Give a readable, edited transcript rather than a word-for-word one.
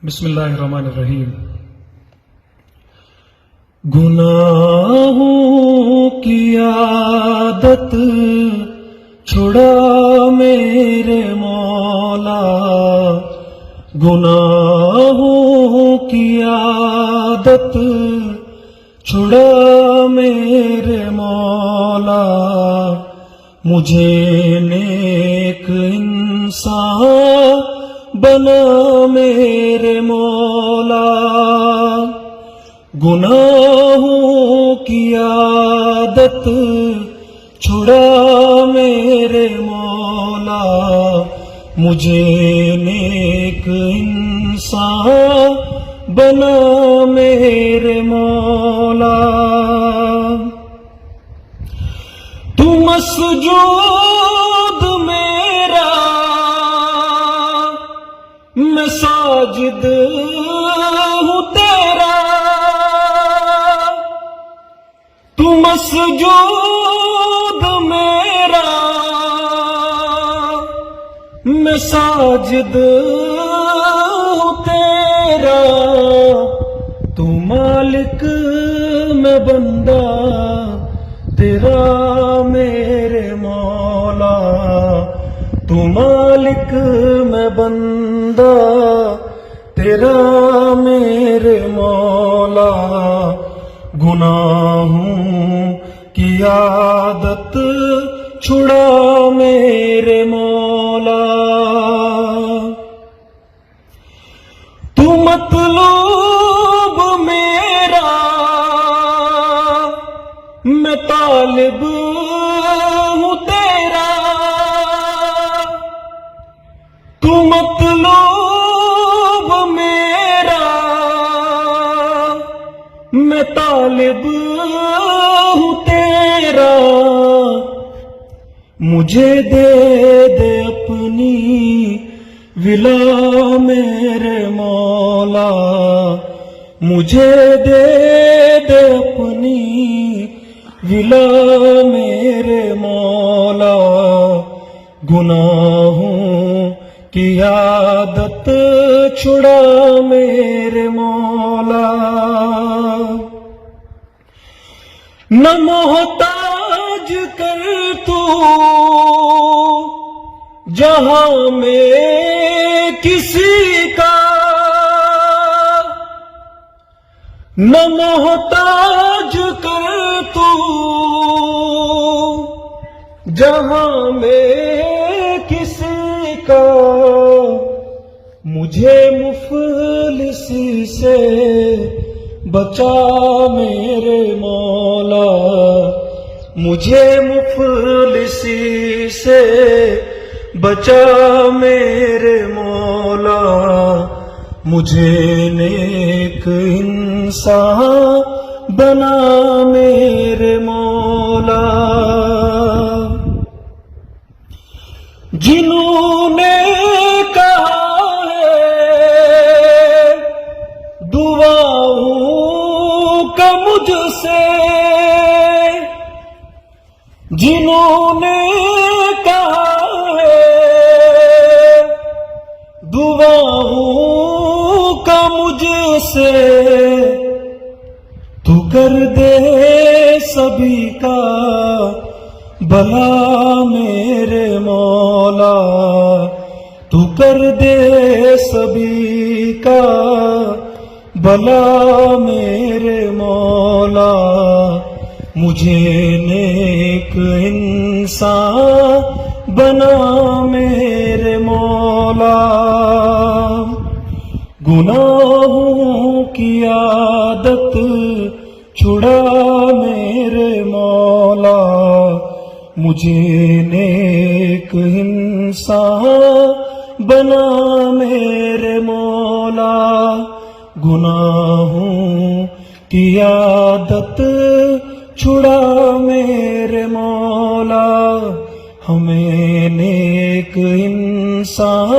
بسم اللہ الرحمن الرحیم۔ گناہوں کی عادت چھڑا میرے مولا، گناہوں کی عادت چھڑا میرے مولا، مجھے نیک انسان بنا میرے مولا، گناہوں کی عادت چھڑا میرے مولا، مجھے نیک انسان بنا میرے مولا۔ تو مسجود میرا، میں ساجد ہوں تیرا، تو مسجود میرا، میں ساجد ہوں تیرا، تو مالک میں بندہ تیرا میرے مولا، تو مالک میں بندہ تیرا میرے مولا، گناہوں کی عادت چھڑا میرے مولا، تو مطلوب میرا، میں طالب ہوں تیرا، تو مطلوب میرا، میں طالب ہوں تیرا، مجھے دے دے اپنی ولا میرے مولا، مجھے دے دے اپنی ولا میرے مولا، گناہوں کی عادت چھڑا میرے مولا، نہ محتاج کر تو جہاں میں کسی کا، نہ محتاج کر تو جہاں میں کسی کا، مجھے مفلسی سے بچا میرے مولا، مجھے مفلسی سے بچا میرے مولا، مجھے نیک انسان بنا میرے مولا، جنہوں نے کہا ہے دعاؤں کا مجھ سے، جنہوں نے کہا ہے دعاؤں کا مجھ سے، تو کر دے سبھی کا بھلا میرے مولا، تو کر دے سبھی کا بھلا میرے مولا، مجھے نیک انسان بنا میرے مولا، گناہوں کی عادت چھڑا میرے مولا، مجھے نیک انسان بنا میرے مولا، گناہوں کی عادت چھڑا میرے مولا، ہمیں نیک انسان